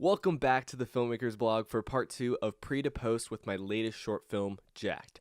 Welcome back to the Filmmakers Blog for part 2 of Pre to Post with my latest short film, Jacked.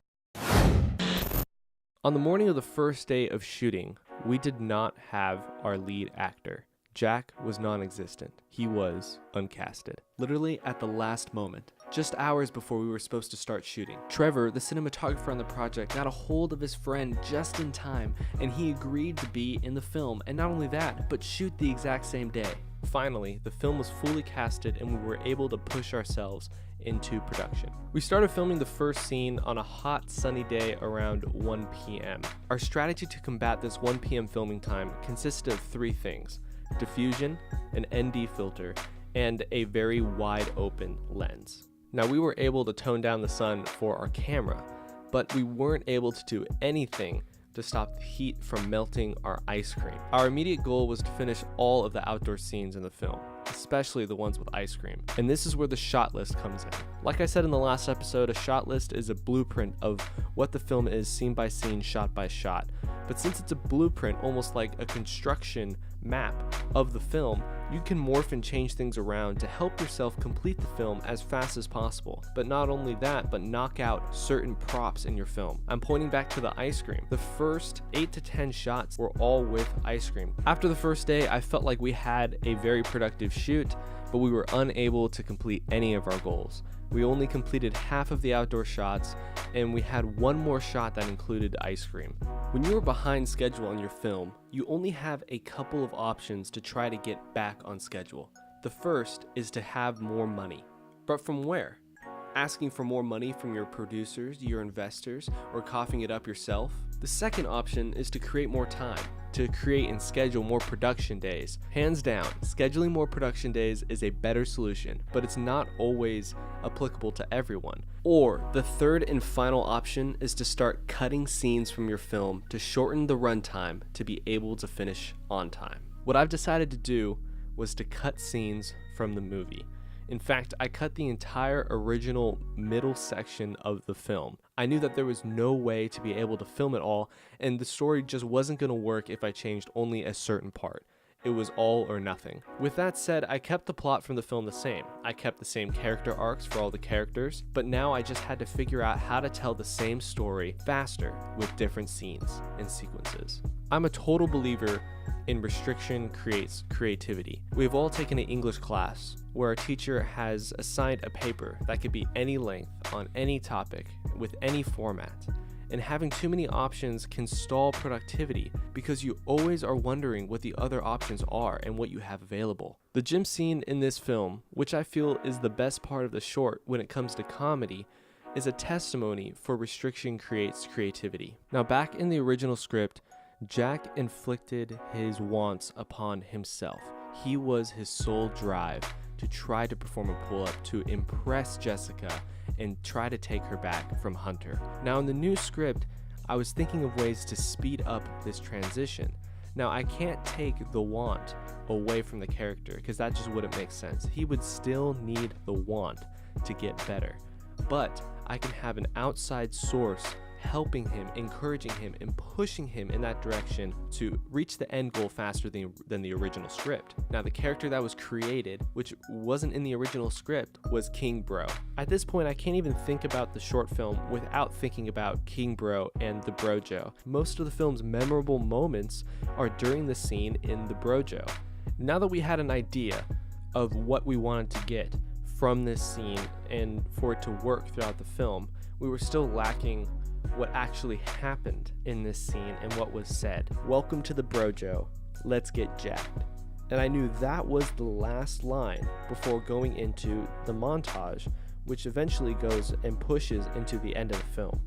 On the morning of the first day of shooting, we did not have our lead actor. Jack was non-existent. He was uncasted. Literally at the last moment, just hours before we were supposed to start shooting. Trevor, the cinematographer on the project, got a hold of his friend just in time, and he agreed to be in the film, and not only that, but shoot the exact same day. Finally, the film was fully casted and we were able to push ourselves into production. We started filming the first scene on a hot sunny day around 1 p.m. Our strategy to combat this 1 p.m. filming time consisted of 3 things: diffusion, an ND filter, and a very wide open lens. Now we were able to tone down the sun for our camera, but we weren't able to do anything to stop the heat from melting our ice cream. Our immediate goal was to finish all of the outdoor scenes in the film, especially the ones with ice cream. And this is where the shot list comes in. Like I said in the last episode, a shot list is a blueprint of what the film is scene by scene, shot by shot. But since it's a blueprint, almost like a construction map of the film, you can morph and change things around to help yourself complete the film as fast as possible. But not only that, but knock out certain props in your film. I'm pointing back to the ice cream. The first 8 to 10 shots were all with ice cream. After the first day, I felt like we had a very productive shoot, but we were unable to complete any of our goals. We only completed half of the outdoor shots, and we had one more shot that included ice cream. When you are behind schedule on your film, you only have a couple of options to try to get back on schedule. The first is to have more money. But from where? Asking for more money from your producers, your investors, or coughing it up yourself? The second option is to create more time, to create and schedule more production days. Hands down, scheduling more production days is a better solution, but it's not always applicable to everyone. Or the third and final option is to start cutting scenes from your film to shorten the runtime to be able to finish on time. What I've decided to do was to cut scenes from the movie. In fact, I cut the entire original middle section of the film. I knew that there was no way to be able to film it all, and the story just wasn't going to work if I changed only a certain part. It was all or nothing. With that said, I kept the plot from the film the same. I kept the same character arcs for all the characters, but now I just had to figure out how to tell the same story faster with different scenes and sequences. I'm a total believer in restriction creates creativity. We've all taken an English class where our teacher has assigned a paper that could be any length on any topic with any format. And having too many options can stall productivity because you always are wondering what the other options are and what you have available. The gym scene in this film, which I feel is the best part of the short when it comes to comedy, is a testimony for restriction creates creativity. Now, back in the original script, Jack inflicted his wants upon himself. He was his sole drive to try to perform a pull-up to impress Jessica and try to take her back from Hunter. Now in the new script, I was thinking of ways to speed up this transition. Now I can't take the want away from the character because that just wouldn't make sense. He would still need the want to get better. But I can have an outside source helping him, encouraging him, and pushing him in that direction to reach the end goal faster than the original script. Now, the character that was created, which wasn't in the original script, was King Bro. At this point, I can't even think about the short film without thinking about King Bro and the Brojo. Most of the film's memorable moments are during the scene in the Brojo. Now that we had an idea of what we wanted to get from this scene and for it to work throughout the film, we were still lacking what actually happened in this scene and what was said. Welcome to the Brojo, let's get jacked. And I knew that was the last line before going into the montage, which eventually goes and pushes into the end of the film.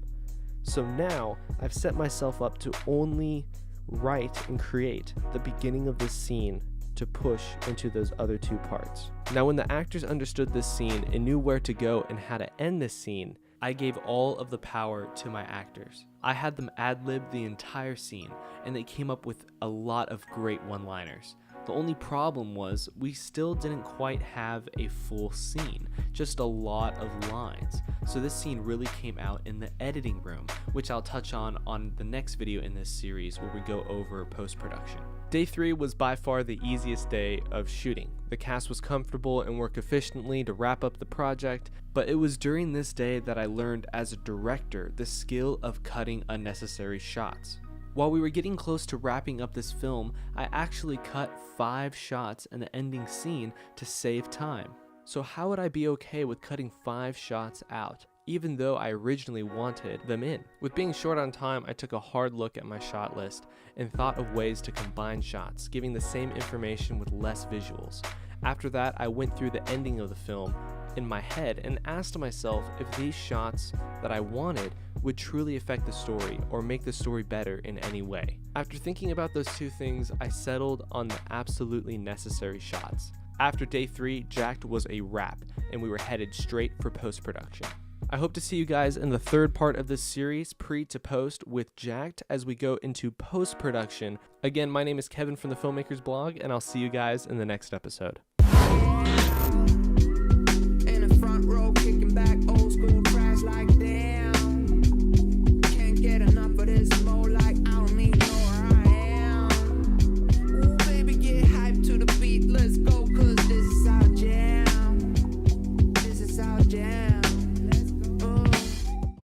So now I've set myself up to only write and create the beginning of this scene to push into those other 2 parts. Now when the actors understood this scene and knew where to go and how to end this scene, I gave all of the power to my actors. I had them ad-lib the entire scene, and they came up with a lot of great one-liners. The only problem was we still didn't quite have a full scene, just a lot of lines. So this scene really came out in the editing room, which I'll touch on the next video in this series where we go over post-production. Day 3 was by far the easiest day of shooting. The cast was comfortable and worked efficiently to wrap up the project, but it was during this day that I learned as a director the skill of cutting unnecessary shots. While we were getting close to wrapping up this film, I actually cut 5 shots in the ending scene to save time. So how would I be okay with cutting 5 shots out, even though I originally wanted them in? With being short on time, I took a hard look at my shot list and thought of ways to combine shots, giving the same information with less visuals. After that, I went through the ending of the film in my head and asked myself if these shots that I wanted would truly affect the story or make the story better in any way. After thinking about those two things, I settled on the absolutely necessary shots. After day 3, Jacked was a wrap, and we were headed straight for post-production. I hope to see you guys in the third part of this series, pre to post, with Jacked as we go into post-production. Again, my name is Kevin from the Filmmakers Blog, and I'll see you guys in the next episode.